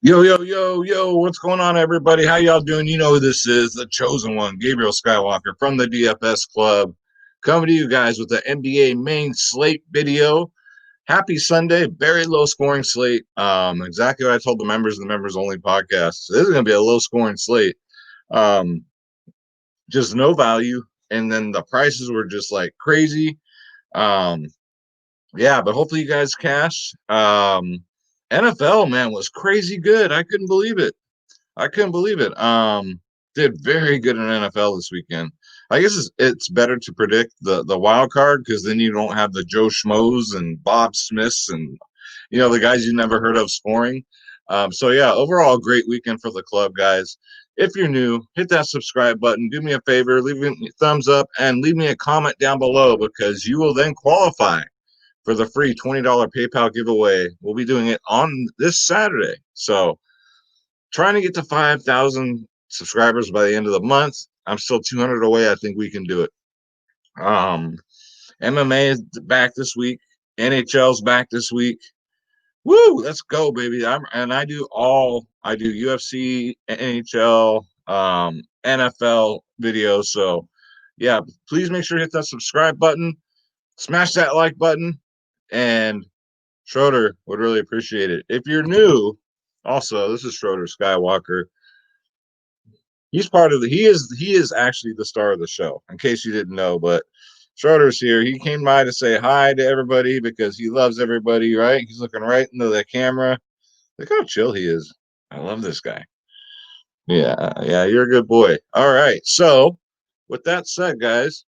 Yo, yo, yo, yo, what's going on, everybody? How y'all doing? You know who this is, the chosen one, Gabriel Skywalker from the DFS Club, coming to you guys with the NBA main slate video. Happy Sunday, very low scoring slate. Exactly what I told the members of the members only podcast. So this is going to be a low scoring slate. Um, just no value. And then the prices were just like crazy. Um, yeah, but hopefully you guys cash. NFL, man, was crazy good. I couldn't believe it. I couldn't believe it. Did very good in NFL this weekend. I guess it's better to predict the wild card because then you don't have the Joe Schmoes and Bob Smiths and the guys you never heard of scoring. So yeah, overall great weekend for the club, guys. If you're new, hit that subscribe button. Do me a favor, leave me a thumbs up and leave me a comment down below because you will then qualify for the free $20 PayPal giveaway. We'll be doing it on this Saturday. So trying to get to 5,000 subscribers by the end of the month. I'm still 200 away. I think we can do it. Um, MMA is back this week. NHL's back this week. Woo! Let's go, baby. I do UFC, NHL, NFL videos. So, yeah, please make sure to hit that subscribe button, smash that like button, and Schroeder would really appreciate it. If you're new, also, this is Schroeder Skywalker. He's part of he is actually the star of the show, in case you didn't know. But Schroeder's here. He came by to say hi to everybody because he loves everybody, right? He's looking right into the camera. Look how chill he is. I love this guy. Yeah, you're a good boy. All right. So with that said, guys,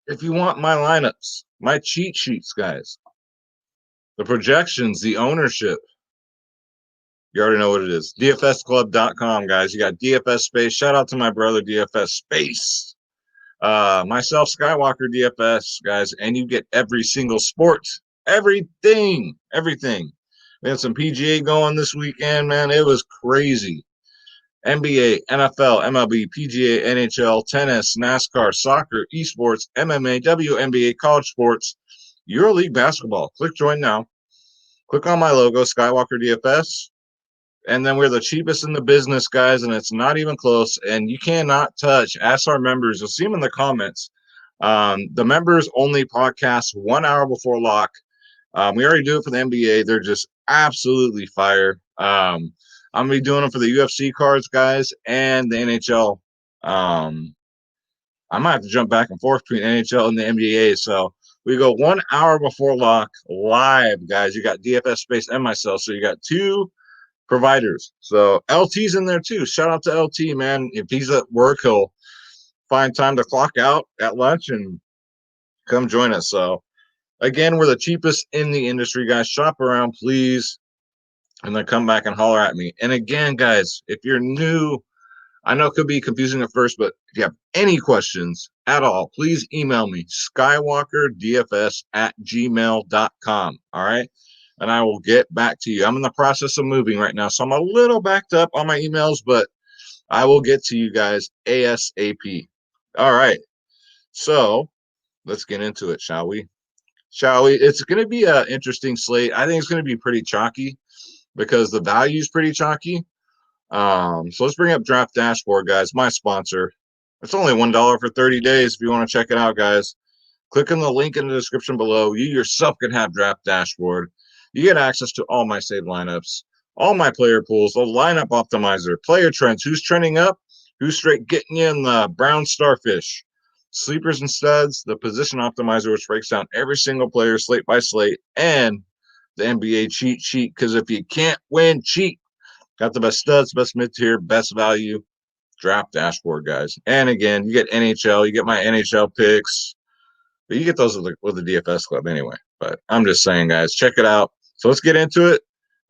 if you want my lineups, my cheat sheets, guys, the projections, the ownership, you already know what it is. DFSclub.com, guys. You got DFS Space. Shout out to my brother, DFS Space. Myself, Skywalker DFS, guys. And you get every single sport. Everything. We had some PGA going this weekend, man. It was crazy. NBA, NFL, MLB, PGA, NHL, tennis, NASCAR, soccer, esports, MMA, WNBA, college sports, EuroLeague basketball. Click join now. Click on my logo, Skywalker DFS. And then we're the cheapest in the business, guys, and it's not even close. And you cannot touch. Ask our members. You'll see them in the comments. The members only podcast 1 hour before lock. We already do it for the NBA. They're just absolutely fire. I'm gonna be doing them for the UFC cards, guys, and the NHL. I might have to jump back and forth between NHL and the NBA. So we go 1 hour before lock live, guys. You got DFS Space and myself. So you got two providers. So LT's in there too. Shout out to LT, man. If he's at work, he'll find time to clock out at lunch and come join us. So again, we're the cheapest in the industry, guys. Shop around, please, and then come back and holler at me. And again, guys, if you're new, I know it could be confusing at first, but if you have any questions at all, please email me, skywalkerdfs@gmail.com. All right. And I will get back to you. I'm in the process of moving right now, so I'm a little backed up on my emails, but I will get to you guys ASAP. All right. So let's get into it, shall we? It's going to be an interesting slate. I think it's going to be pretty chalky because the value is pretty chalky. So let's bring up Draft Dashboard, guys, my sponsor. It's only $1 for 30 days if you want to check it out, guys. Click on the link in the description below. You yourself can have Draft Dashboard. You get access to all my saved lineups, all my player pools, the lineup optimizer, player trends, who's trending up, who's straight getting you in the brown starfish, sleepers and studs, the position optimizer, which breaks down every single player slate by slate, and the NBA cheat sheet. Because if you can't win, cheat. Got the best studs, best mid-tier, best value. Draft Dashboard, guys. And again, you get NHL. You get my NHL picks. But you get those with the DFS Club anyway. But I'm just saying, guys, check it out. So let's get into it.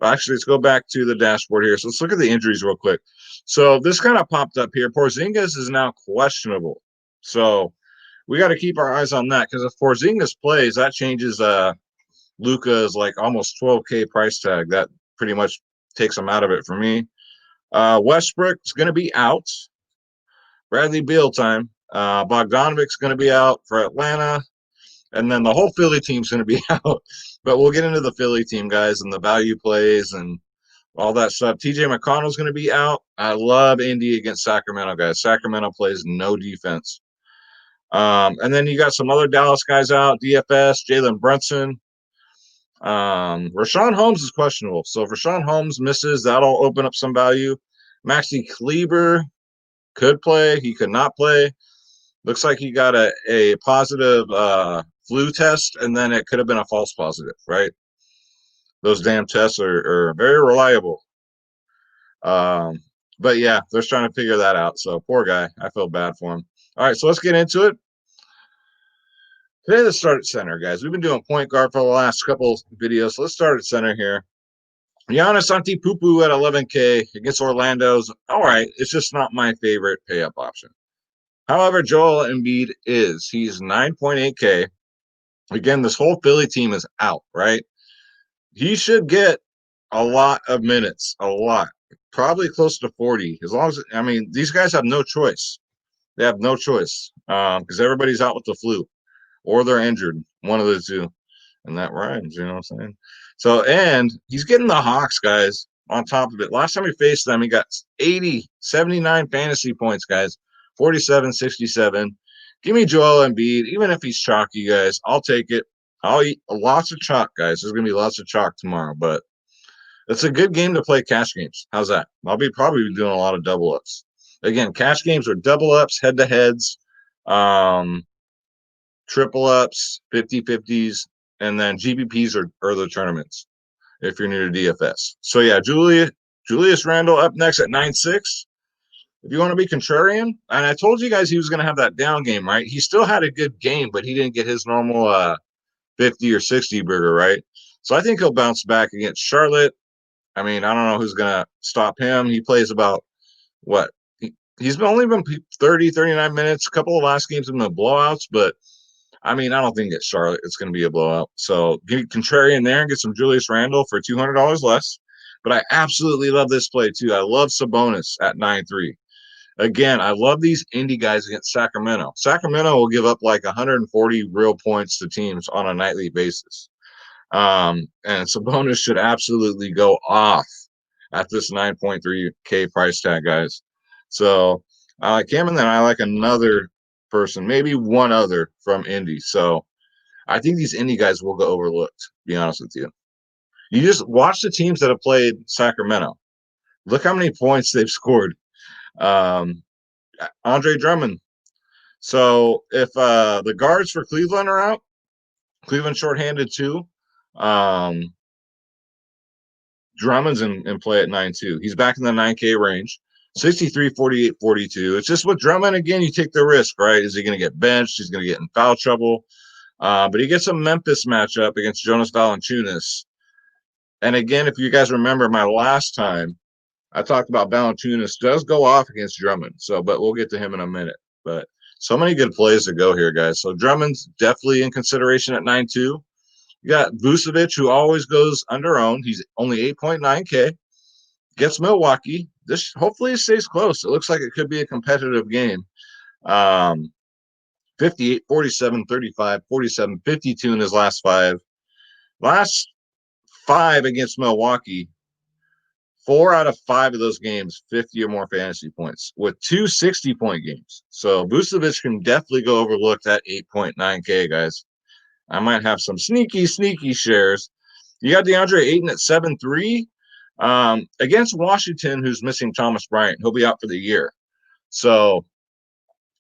Actually, let's go back to the dashboard here. So let's look at the injuries real quick. So this kind of popped up here. Porzingis is now questionable. So we got to keep our eyes on that because if Porzingis plays, that changes Luka's like almost 12K price tag. That pretty much takes him out of it for me. Westbrook's going to be out. Bradley Beal time. Bogdanovic's going to be out for Atlanta. And then the whole Philly team's going to be out. But we'll get into the Philly team, guys, and the value plays and all that stuff. TJ McConnell's going to be out. I love Indy against Sacramento, guys. Sacramento plays no defense. And then you got some other Dallas guys out. DFS, Jalen Brunson. Rashawn Holmes is questionable. So if Rashawn Holmes misses, that'll open up some value. Maxi Kleber could play. He could not play. Looks like he got a positive flu test, and then it could have been a false positive, right? Those damn tests are very reliable. But yeah, they're trying to figure that out. So poor guy. I feel bad for him. All right, so let's get into it. Today, let's start at center, guys. We've been doing point guard for the last couple videos. So let's start at center here. Giannis Antetokounmpo at 11K against Orlando's. All right, it's just not my favorite pay-up option. However, Joel Embiid is. He's 9.8K. Again, this whole Philly team is out, right? He should get a lot of minutes, a lot. Probably close to 40. As long as, I mean, these guys have no choice. They have no choice because everybody's out with the flu or they're injured, one of the two. And that rhymes, you know what I'm saying? So, and he's getting the Hawks, guys, on top of it. Last time he faced them, he got 80, 79 fantasy points, guys, 47, 67. Give me Joel Embiid, even if he's chalky, guys. I'll take it. I'll eat lots of chalk, guys. There's going to be lots of chalk tomorrow, but it's a good game to play cash games. How's that? I'll be probably doing a lot of double ups. Again, cash games are double ups, head to heads, triple ups, 50-50s, and then GBPs are the tournaments if you're new to DFS. So yeah, Julius Randle up next at 9.6. If you want to be contrarian, and I told you guys he was going to have that down game, right? He still had a good game, but he didn't get his normal 50 or 60 burger, right? So I think he'll bounce back against Charlotte. I mean, I don't know who's going to stop him. He plays about what? He's only been 30, 39 minutes. A couple of last games have been blowouts, but I mean, I don't think at Charlotte it's going to be a blowout. So get contrarian there and get some Julius Randle for $200 less. But I absolutely love this play too. I love Sabonis at 9.3. Again, I love these indie guys against Sacramento. Sacramento will give up like 140 real points to teams on a nightly basis. And Sabonis should absolutely go off at this 9.3K price tag, guys. So I like him, and then I like another person, maybe one other from Indy. So I think these Indy guys will go overlooked, to be honest with you. You just watch the teams that have played Sacramento. Look how many points they've scored. Andre Drummond. So if the guards for Cleveland are out, Cleveland shorthanded too. Drummond's in play at 9.2. He's back in the 9K range. 63, 48, 42. It's just with Drummond, again, you take the risk, right? Is he going to get benched? He's going to get in foul trouble. But he gets a Memphis matchup against Jonas Valanciunas. And again, if you guys remember my last time, I talked about Valanciunas does go off against Drummond. So, but we'll get to him in a minute. But so many good plays to go here, guys. So Drummond's definitely in consideration at 9.2. You got Vucevic, who always goes under owned. He's only 8.9K. Gets Milwaukee. This hopefully stays close. It looks like it could be a competitive game. 58, 47, 35, 47, 52 in his last five. Last five against Milwaukee, 4 out of 5 of those games, 50 or more fantasy points with 2 60-point games. So Vucevic can definitely go overlooked at 8.9K, guys. I might have some sneaky shares. You got DeAndre Ayton at 7.3. Against Washington, who's missing Thomas Bryant. He'll be out for the year. So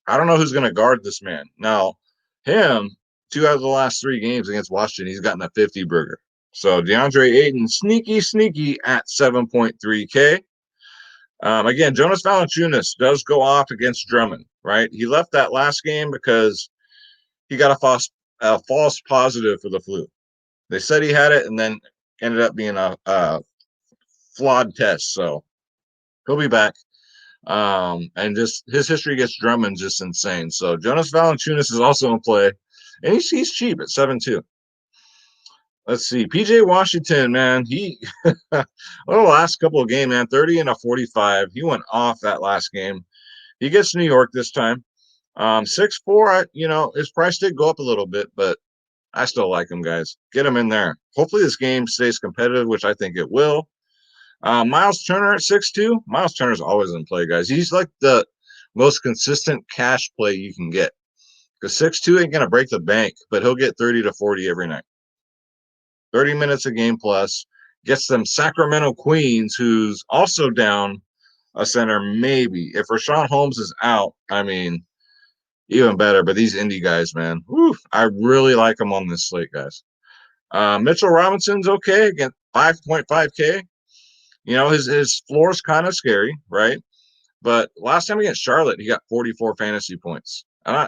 I don't know who's going to guard this man. Now, him, 2 out of the last 3 games against Washington, he's gotten a 50 burger. So DeAndre Ayton, sneaky at 7.3K. Again, Jonas Valanciunas does go off against Drummond, right? He left that last game because he got a false positive for the flu. They said he had it and then ended up being a flawed test. So he'll be back. And just his history against Drummond's just insane. So Jonas Valanciunas is also in play, and he's cheap at 7.2. Let's see. PJ Washington, man, he the last couple of games, man, 30 and a 45. He went off that last game. He gets New York this time. 6'4", his price did go up a little bit, but I still like him, guys. Get him in there. Hopefully this game stays competitive, which I think it will. Miles Turner at 6'2". Miles Turner's always in play, guys. He's like the most consistent cash play you can get. Because 6'2" ain't going to break the bank, but he'll get 30 to 40 every night. 30 minutes a game plus. Gets them Sacramento Queens, who's also down a center, maybe. If Rashawn Holmes is out, I mean, even better. But these indie guys, man, whew, I really like them on this slate, guys. Mitchell Robinson's okay again, 5.5K. You know, his floor's kind of scary, right? But last time against Charlotte, he got 44 fantasy points.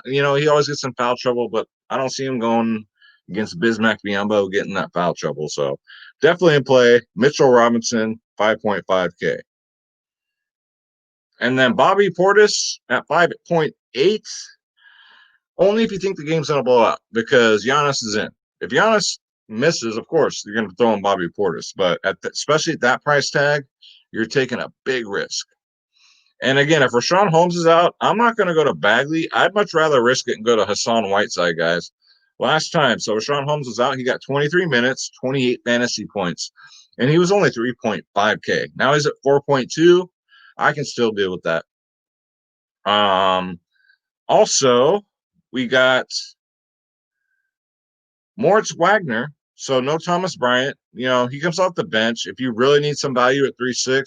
You know, he always gets in foul trouble, but I don't see him going against Bismack Biyombo getting that foul trouble. So definitely in play. Mitchell Robinson, 5.5K. And then Bobby Portis at 5.8. Only if you think the game's going to blow out because Giannis is in. If Giannis misses, of course, you're going to throw in Bobby Portis. But especially at that price tag, you're taking a big risk. And again, if Rashawn Holmes is out, I'm not going to go to Bagley. I'd much rather risk it and go to Hassan Whiteside, guys. Last time, so Rashawn Holmes was out. He got 23 minutes, 28 fantasy points, and he was only 3.5K. Now he's at 4.2. I can still deal with that. Also, we got Moritz Wagner. So no Thomas Bryant. You know, he comes off the bench. If you really need some value at 3.6,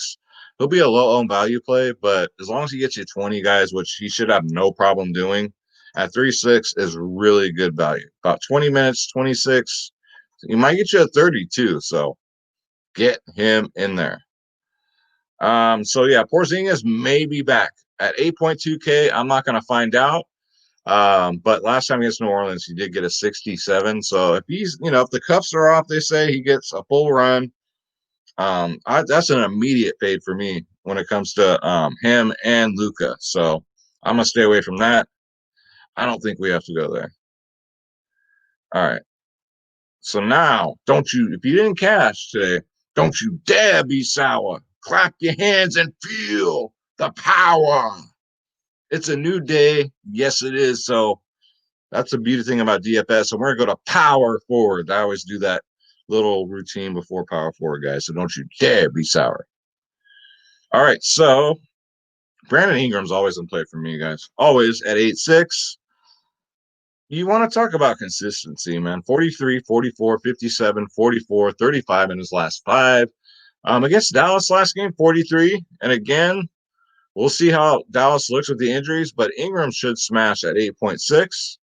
he'll be a low-owned value play. But as long as he gets you 20 guys, which he should have no problem doing, at 3.6 is really good value. About 20 minutes, 26. He might get you a 30 too. So get him in there. So yeah, Porzingis may be back at 8.2K. I'm not going to find out. But last time against New Orleans, he did get a 67. So if he's, you know, if the cuffs are off, they say he gets a full run. That's an immediate fade for me when it comes to him and Luka. So I'm gonna stay away from that. I don't think we have to go there. All right. So now, if you didn't cash today, don't you dare be sour. Clap your hands and feel the power. It's a new day. Yes, it is. So that's the beauty thing about DFS. So we're going to go to power forward. I always do that little routine before power forward, guys. So don't you dare be sour. All right. So Brandon Ingram's always in play for me, guys. Always at 8.6. You want to talk about consistency, man. 43, 44, 57, 44, 35 in his last five. Against Dallas last game, 43. And again, we'll see how Dallas looks with the injuries, but Ingram should smash at 8.6.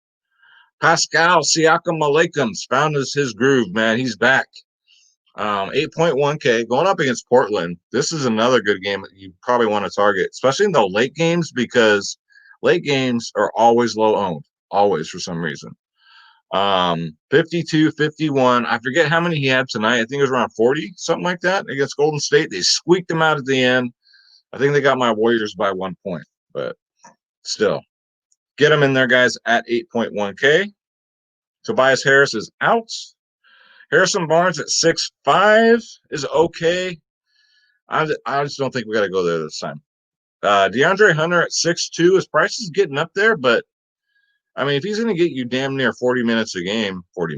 Pascal Siakam Malekim's found his groove, man. He's back. 8.1K going up against Portland. This is another good game that you probably want to target, especially in the late games, because late games are always low owned, always for some reason. 52, 51. I forget how many he had tonight. I think it was around 40, something like that against Golden State. They squeaked him out at the end. I think they got my Warriors by 1 point, but still. Get him in there, guys, at 8.1K. Tobias Harris is out. Harrison Barnes at 6.5 is okay. I just don't think we got to go there this time. DeAndre Hunter at 6.2. His price is getting up there, but I mean, if he's going to get you damn near 40 minutes a game, 40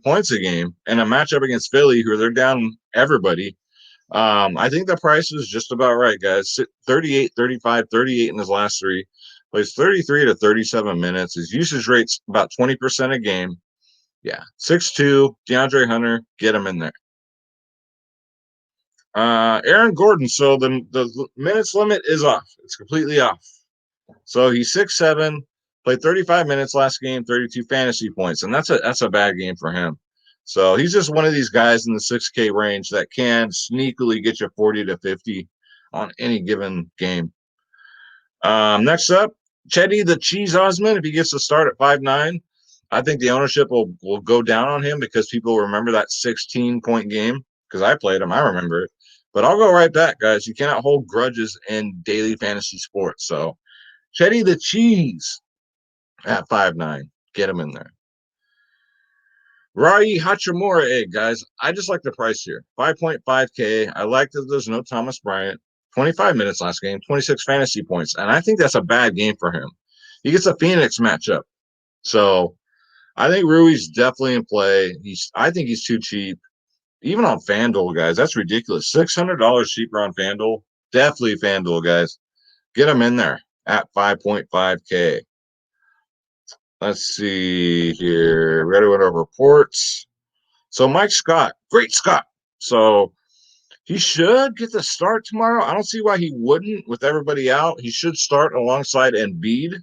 points a game, and a matchup against Philly, who they're down everybody, I think the price is just about right, guys. 38, 35, 38 in his last three. Plays 33 to 37 minutes. His usage rate's about 20% a game. Yeah, 6'2", DeAndre Hunter, get him in there. Aaron Gordon, so the minutes limit is off. It's completely off. So he's 6'7", played 35 minutes last game, 32 fantasy points, and that's a bad game for him. So he's just one of these guys in the 6K range that can sneakily get you 40 to 50 on any given game. Next up, Chetty the Cheese Osman, if he gets to start at 5'9", I think the ownership will go down on him because people remember that 16-point game because I played him. I remember it. But I'll go right back, guys. You cannot hold grudges in daily fantasy sports. So Chetty the Cheese at 5'9". Get him in there. Rai Hachimura, guys. I just like the price here. 5.5K. I like that there's no Thomas Bryant. 25 minutes last game, 26 fantasy points. And I think that's a bad game for him. He gets a Phoenix matchup. So I think Rui's definitely in play. I think he's too cheap. Even on FanDuel, guys, that's ridiculous. $600 cheaper on FanDuel. Definitely FanDuel, guys. Get them in there at 5.5K. Let's see here. We got to go to reports. So Mike Scott, great Scott. So he should get the start tomorrow. I don't see why he wouldn't with everybody out. He should start alongside Embiid.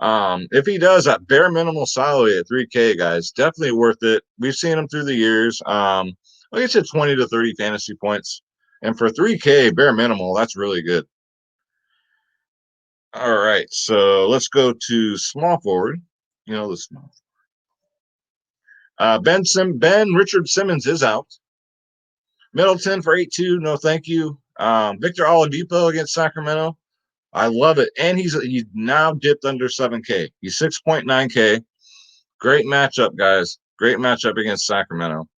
If he does, that bare minimal salary at 3K, guys, definitely worth it. We've seen him through the years. Like I said, 20 to 30 fantasy points. And for 3K, bare minimal, that's really good. All right, so let's go to small forward. You know, the small. Ben Richard Simmons is out. Middleton for 8-2, no thank you. Victor Oladipo against Sacramento. I love it. And he's now dipped under 7K. He's 6.9K. Great matchup, guys. Great matchup against Sacramento.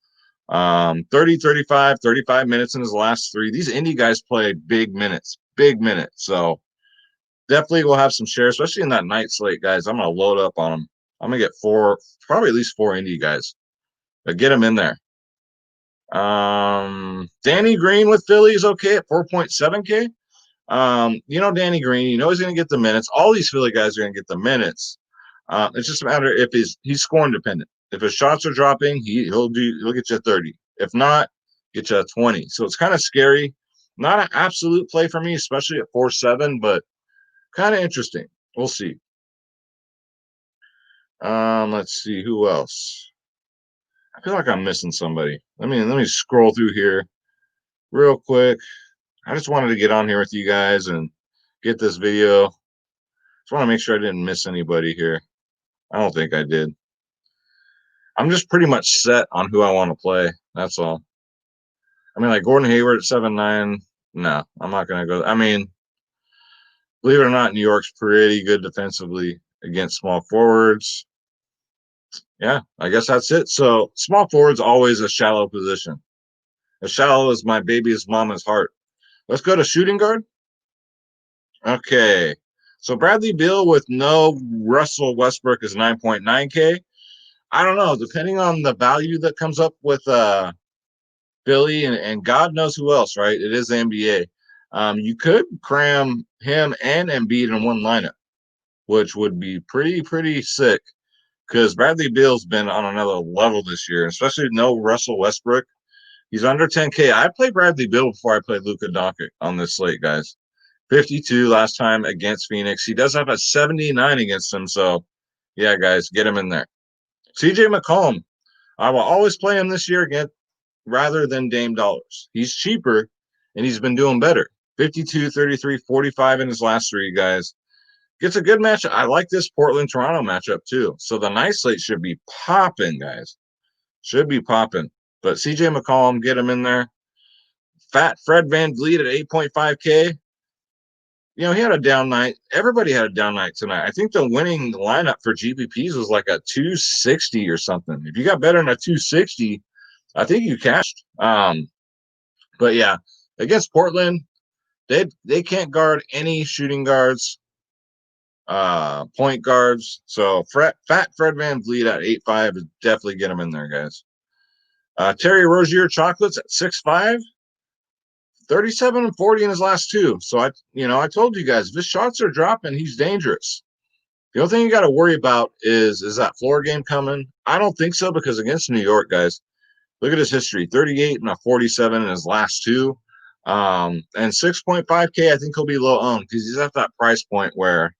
30, 35 minutes in his last three. These indie guys play big minutes. So definitely we'll have some shares, especially in that night slate, guys. I'm going to load up on them. I'm going to get probably at least four indie guys. But get them in there. Danny Green with Philly is okay at 4.7K. Danny Green, he's going to get the minutes. All these Philly guys are going to get the minutes. It's just a matter if he's scoring dependent. If his shots are dropping, he'll get you 30. If not, get you 20. So it's kind of scary. Not an absolute play for me, especially at 4.7, but kind of interesting. We'll see. Let's see who else. I feel like I'm missing somebody. Let me scroll through here real quick. I just wanted to get on here with you guys and get this video. Just want to make sure I didn't miss anybody here. I don't think I did. I'm just pretty much set on who I want to play. That's all. I mean, like Gordon Hayward at 7.9. No, I'm not going to go. I mean, believe it or not, New York's pretty good defensively against small forwards. Yeah, I guess that's it. So small forward's always a shallow position. As shallow as my baby's mama's heart. Let's go to shooting guard. Okay. So Bradley Beal with no Russell Westbrook is 9.9K. I don't know. Depending on the value that comes up with Philly and God knows who else, right? It is the NBA. You could cram him and Embiid in one lineup, which would be pretty sick because Bradley Beal's been on another level this year, especially no Russell Westbrook. He's under 10K. I played Bradley Beal before I played Luka Doncic on this slate, guys. 52 last time against Phoenix. He does have a 79 against him. So, yeah, guys, get him in there. CJ McCollum. I will always play him this year again rather than Dame Dollars. He's cheaper, and he's been doing better. 52, 33, 45 in his last three, guys. Gets a good matchup. I like this Portland-Toronto matchup, too. So the night slate should be popping, guys. Should be popping. But CJ McCollum, get him in there. Fat Fred VanVleet at 8.5K. He had a down night. Everybody had a down night tonight. I think the winning lineup for GPPs was like a 260 or something. If you got better than a 260, I think you cashed. But yeah, against Portland, they can't guard any shooting guards, point guards. So Fat Fred VanVleet at 8.5 is definitely get him in there, guys. Terry Rozier Chocolates at 6.5. 37 and 40 in his last two. So I told you guys, if his shots are dropping, he's dangerous. The only thing you got to worry about is that floor game coming? I don't think so because against New York, guys, look at his history: 38 and a 47 in his last two. And 6.5K, I think he'll be low owned because he's at that price point where,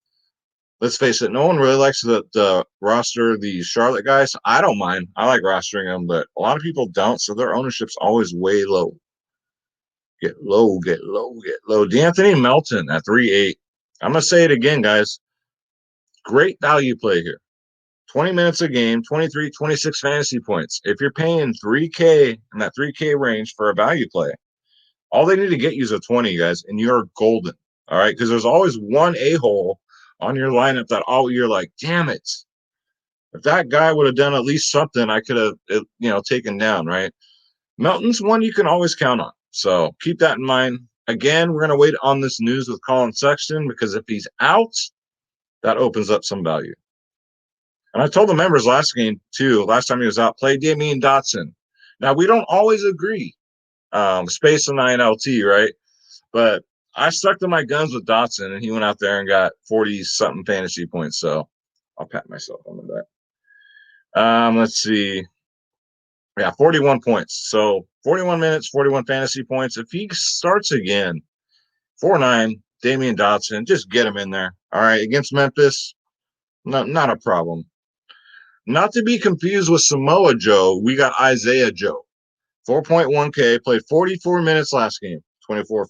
let's face it, no one really likes the roster the Charlotte guys. I don't mind. I like rostering them, but a lot of people don't. So their ownership's always way low. Get low. D'Anthony Melton at 3.8. I'm going to say it again, guys. Great value play here. 20 minutes a game, 23, 26 fantasy points. If you're paying 3K in that 3K range for a value play, all they need to get you is a 20, guys, and you're golden. All right? Because there's always one a-hole on your lineup that you're like, damn it. If that guy would have done at least something, I could have, taken down, right? Melton's one you can always count on. So keep that in mind. Again, we're going to wait on this news with Colin Sexton because if he's out, that opens up some value. And I told the members last game, too, last time he was out, play Damian Dotson. Now, we don't always agree. Space and INLT, right? But I stuck to my guns with Dotson, and he went out there and got 40-something fantasy points. So I'll pat myself on the back. Let's see. Yeah, 41 points. So 41 minutes, 41 fantasy points. If he starts again, 4-9, Damian Dotson, just get him in there. All right, against Memphis, not a problem. Not to be confused with Samoa Joe, we got Isaiah Joe. 4.1K, played 44 minutes last game, 24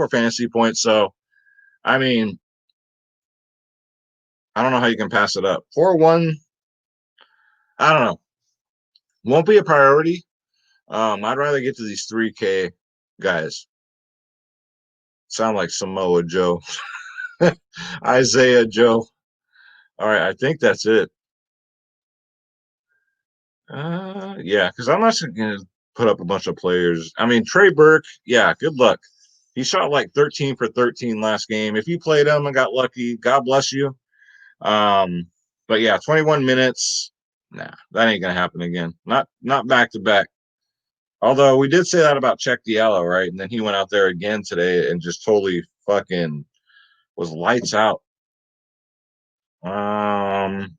fantasy points. So, I mean, I don't know how you can pass it up. 4-1, I don't know. Won't be a priority. I'd rather get to these 3K guys. Sound like Samoa Joe. Isaiah Joe. All right, I think that's it. Yeah, because I'm not going to put up a bunch of players. I mean, Trey Burke, yeah, good luck. He shot like 13 for 13 last game. If you played him and got lucky, God bless you. But yeah, 21 minutes. Nah, that ain't gonna happen again. Not back to back. Although we did say that about Check Diallo, right? And then he went out there again today and just totally fucking was lights out. Um,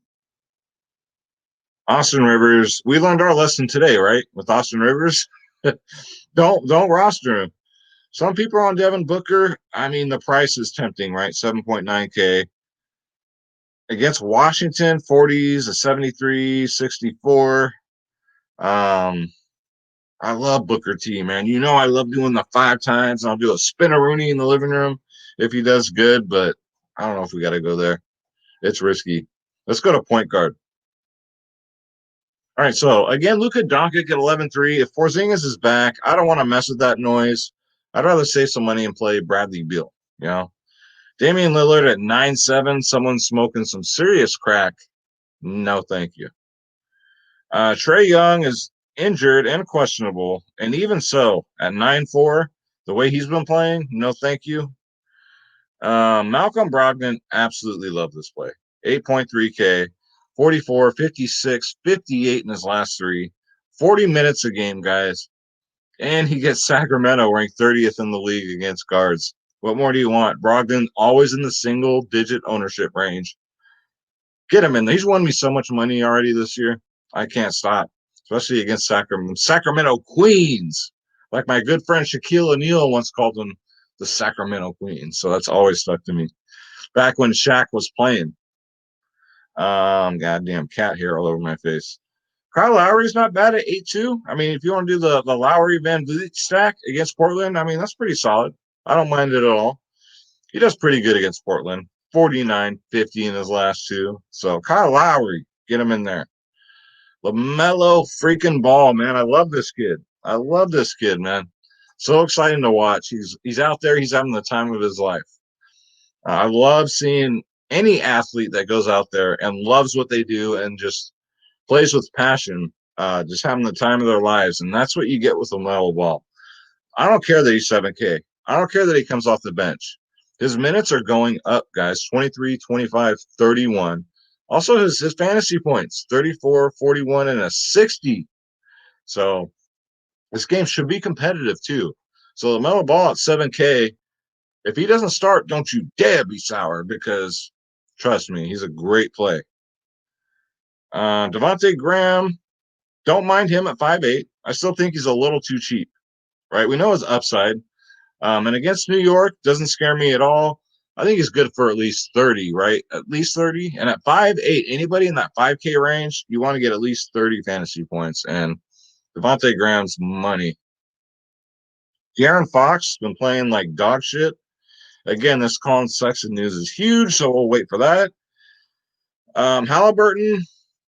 Austin Rivers. We learned our lesson today, right? With Austin Rivers. Don't roster him. Some people are on Devin Booker. I mean, the price is tempting, right? 7.9K. Against Washington, 40s, a 73, 64. I love Booker T, man. You know I love doing the 5 times. I'll do a spin-a-rooney in the living room if he does good, but I don't know if we got to go there. It's risky. Let's go to point guard. All right, so again, Luka Doncic at 11-3. If Porzingis is back, I don't want to mess with that noise. I'd rather save some money and play Bradley Beal, you know? Damian Lillard at 9-7. Someone smoking some serious crack. No, thank you. Trae Young is injured and questionable, and even so, at 9-4, the way he's been playing, no thank you. Malcolm Brogdon, absolutely love this play. 8.3K, 44, 56, 58 in his last 3. 40 minutes a game, guys. And he gets Sacramento ranked 30th in the league against guards. What more do you want? Brogdon always in the single-digit ownership range. Get him in there. He's won me so much money already this year. I can't stop, especially against Sacramento Queens. Like my good friend Shaquille O'Neal once called them, the Sacramento Queens. So that's always stuck to me. Back when Shaq was playing. Goddamn cat hair all over my face. Kyle Lowry's not bad at 8-2. I mean, if you want to do the Lowry Van Vliet stack against Portland, I mean, that's pretty solid. I don't mind it at all. He does pretty good against Portland. 49, 50 in his last 2. So Kyle Lowry, get him in there. LaMelo freaking Ball, man. I love this kid. I love this kid, man. So exciting to watch. He's out there. He's having the time of his life. I love seeing any athlete that goes out there and loves what they do and just plays with passion, just having the time of their lives. And that's what you get with LaMelo Ball. I don't care that he's 7K. I don't care that he comes off the bench. His minutes are going up, guys. 23, 25, 31. Also, his fantasy points, 34, 41, and a 60. So this game should be competitive, too. So LaMelo Ball at 7K, if he doesn't start, don't you dare be sour because, trust me, he's a great play. Devontae Graham, don't mind him at 5'8". I still think he's a little too cheap, right? We know his upside. And against New York, doesn't scare me at all. I think he's good for at least 30, right? At least 30. And at 5'8", anybody in that 5K range, you want to get at least 30 fantasy points. And Devontae Graham's money. De'Aaron Fox been playing like dog shit. Again, this Colin Sexton news is huge, so we'll wait for that. Halliburton,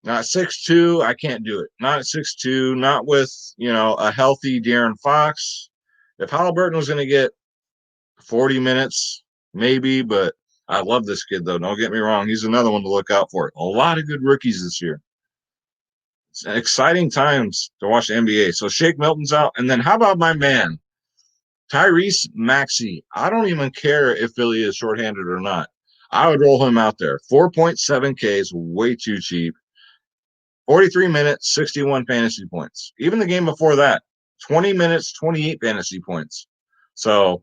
not 6'2". I can't do it. Not at 6'2". Not with, a healthy De'Aaron Fox. If Halliburton was going to get 40 minutes, maybe, but I love this kid, though. Don't get me wrong. He's another one to look out for. A lot of good rookies this year. It's exciting times to watch the NBA. So Shake Milton's out. And then how about my man, Tyrese Maxey? I don't even care if Philly is shorthanded or not. I would roll him out there. 4.7K is way too cheap. 43 minutes, 61 fantasy points. Even the game before that, 20 minutes, 28 fantasy points. So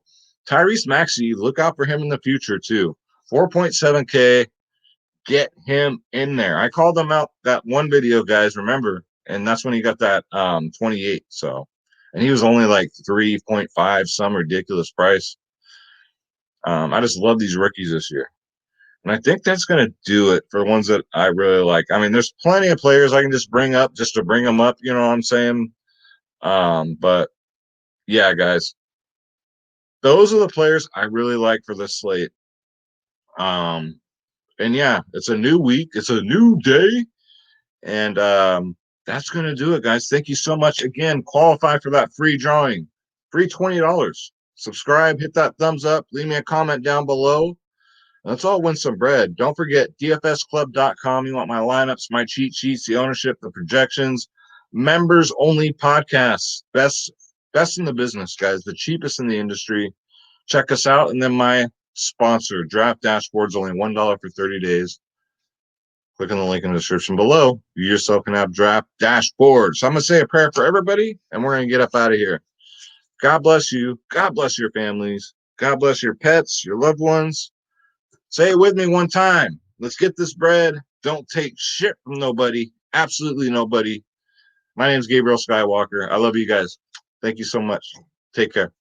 Tyrese Maxey, look out for him in the future too. 4.7K, get him in there. I called him out that one video, guys, remember? And that's when he got that 28. So, and he was only like 3.5, some ridiculous price. I just love these rookies this year. And I think that's going to do it for the ones that I really like. I mean, there's plenty of players I can just bring up just to bring them up. You know what I'm saying? But yeah, guys, those are the players I really like for this slate. And yeah, it's a new week. It's a new day. And that's going to do it, guys. Thank you so much. Again, qualify for that free drawing. Free $20. Subscribe, hit that thumbs up, leave me a comment down below. Let's all win some bread. Don't forget, dfsclub.com. You want my lineups, my cheat sheets, the ownership, the projections, members only podcasts. Best in the business, guys. The cheapest in the industry. Check us out. And then my sponsor, Draft Dashboard's only $1 for 30 days. Click on the link in the description below. You yourself can have Draft Dashboard. So I'm going to say a prayer for everybody, and we're going to get up out of here. God bless you. God bless your families. God bless your pets, your loved ones. Say it with me one time. Let's get this bread. Don't take shit from nobody. Absolutely nobody. My name is Gabriel Skywalker. I love you guys. Thank you so much. Take care.